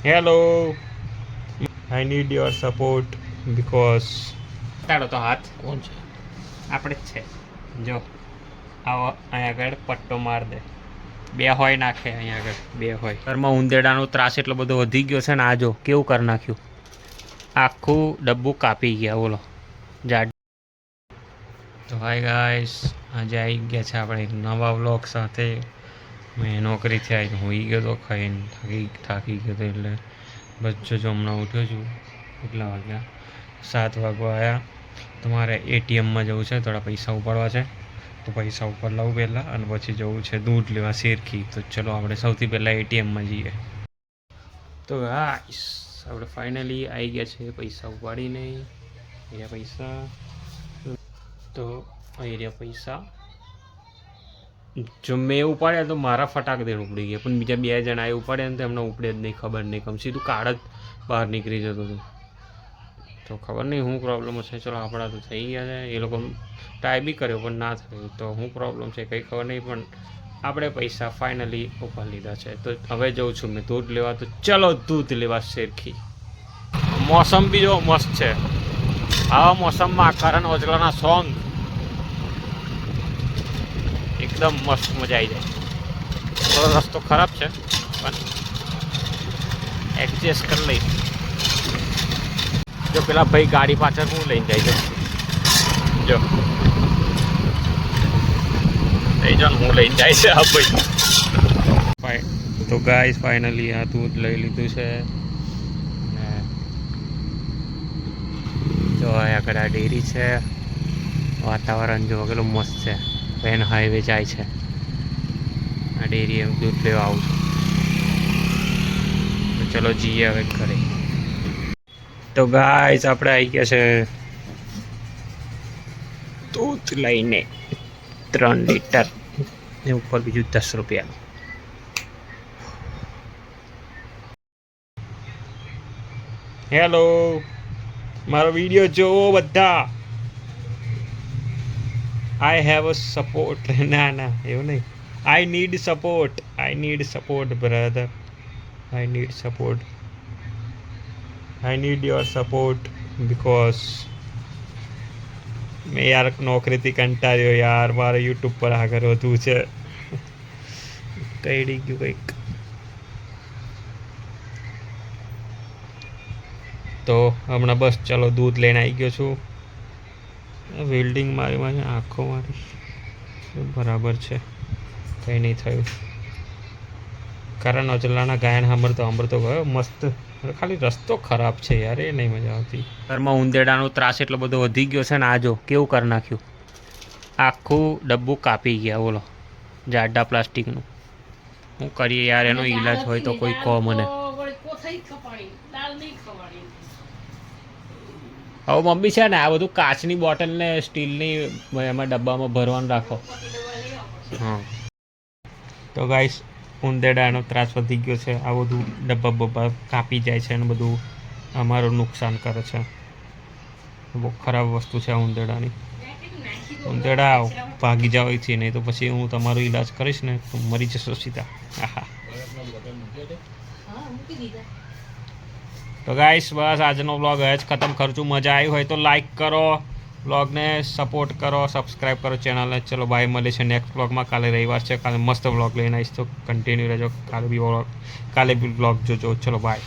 Hello, I need your support because તાળો તો હાથ કોણ છે? આપણે જ છે. જો આવો અહીંયા આગળ પટ્ટો માર દે. બે હોય નાખે અહીંયા આગળ બે હોય. ઘરમાં ઉંદેડાનો ત્રાસ એટલો બધો વધી ગયો છે ને આ જો કેવું કરી નાખ્યું. આખું ડબ્બું કાપી ગયા બોલો જાડ. તો હાય ગાઈસ, આજે આવી ગયા છે આપણે એક નવા વ્લોગ સાથે. મેં નોકરીથી આવીને હોઈ ગયો તો ખાઈને થાકી ગયો તો એટલે બસ જો હમણાં ઉઠ્યો છું. કેટલા વાગ્યા? 7 વાગવા આવ્યા. તમારે એટીએમમાં જવું છે, થોડા પૈસા ઉપાડવા છે તો પૈસા ઉપર લાવું પહેલાં અને પછી જવું છે દૂધ લેવા શેરખી. તો ચલો આપણે સૌથી પહેલાં એટીએમમાં જઈએ. તો ગાઈસ આપણે ફાઇનલી આવી ગયા છે પૈસા ઉપાડીને. અહીંયા પૈસા તો અહીંયા પૈસા જો મેં ઉપાડ્યા તો મારા ફટાક દેણ ઉપડી ગયા, પણ બીજા 2 જણા એ ઉપાડ્યા ને તો એમને ઉપડે જ નહીં, ખબર નહીં કમ સીધું કાર્ડ જ બહાર નીકળી જતું હતું. તો ખબર નહીં શું પ્રોબ્લેમ છે. ચલો આપણા તો થઈ ગયા છે. એ લોકો ટ્રાય બી કર્યો પણ ના થયું, તો શું પ્રોબ્લેમ છે કંઈ ખબર નહીં, પણ આપણે પૈસા ફાઇનલી ઉપાડી લીધા છે. તો હવે જઉં છું મેં દૂધ લેવા. તો ચલો દૂધ લેવા શેરખી. મોસમ બી જો મસ્ત છે. આવા મોસમમાં કરણ ઓજલાના સોંગ એકદમ મસ્ત મજા આવી જાય. થોડો રસ્તો ખરાબ છે પણ એડજસ્ટ કરી લઈ. જો પેલા ભાઈ ગાડી પાછળ હું લઈને જાય છે, જો લઈ જાઓ હું લઈને જાય છે આ ભાઈ. તો ગાઈસ ફાઇનલી આ દૂધ લઈ લીધું છે. જો આગળ આ ડેરી છે. વાતાવરણ જો કેટલું મસ્ત છે. પેન હાઈવે જાય છે. આ ડેરી એમ દૂધ લેવા આવું છું. તો ચલો જઈએ હવે ઘરે. તો ગાઈસ આપણે આવી ગયા છે દૂધ લઈને 3 લીટર ને ઉપર બીજું 10 રૂપિયા. હેલો, મારો વિડીયો જોવો બધા. I have a support. ના ના એવું નહીં. I need support brother. I need support. I need your support because મેં યાર નોકરીથી કંટાળ્યો યાર. મારે યુટ્યુબ પર આગળ વધવું છે. કઈ ગયું કંઈક. તો હમણાં બસ ચલો દૂધ લઈને આવી ગયો છું. વેલ્ડિંગ મારી આંખો મારી બરાબર છે, કંઈ નહીં થયું. કરણ ઓજલાના ગાયન સાંભળતો ગયો મસ્ત. ખાલી રસ્તો ખરાબ છે યાર, એ નહીં મજા આવતી. ઘરમાં ઉંદેડાનો ત્રાસ એટલો બધો વધી ગયો છે ને આ જો કેવું કરી નાખ્યું. આખું ડબ્બું કાપી ગયા બોલો જાડા પ્લાસ્ટિકનું. શું કરીએ યાર, એનો ઈલાજ હોય તો કોઈ કહો મને. હવે મમ્મી છે ને આ બધું કાચની બોટલ ને સ્ટીલની એમાં ડબ્બામાં ભરવાનું રાખો. હા તો ગાઈસ ઉંદેડાનો ત્રાસ વધી ગયો છે. આ બધું ડબ્બા બબ્બા કાપી જાય છે અને બધું અમારું નુકસાન કરે છે. બહુ ખરાબ વસ્તુ છે આ ઉંદેડાની. ઉંદેડા ભાગી જાવ છે, નહીં તો પછી હું તમારો ઈલાજ કરીશ ને તો મરી જશો સીધા. હા. તો ગાઈસ બસ આજનો વ્લોગ હવે જ ખતમ કરું છું. મજા આવી હોય તો લાઈક કરો, વ્લોગને સપોર્ટ કરો, સબસ્ક્રાઈબ કરો ચેનલને. ચલો બાય, મળે છે નેક્સ્ટ વ્લોગમાં. કાલે રવિવાર છે, કાલે મસ્ત વ્લોગ લઈને આવીશ તો કન્ટિન્યુ રહેજો. કાલે બી વ્લોગ જોજો. ચલો બાય.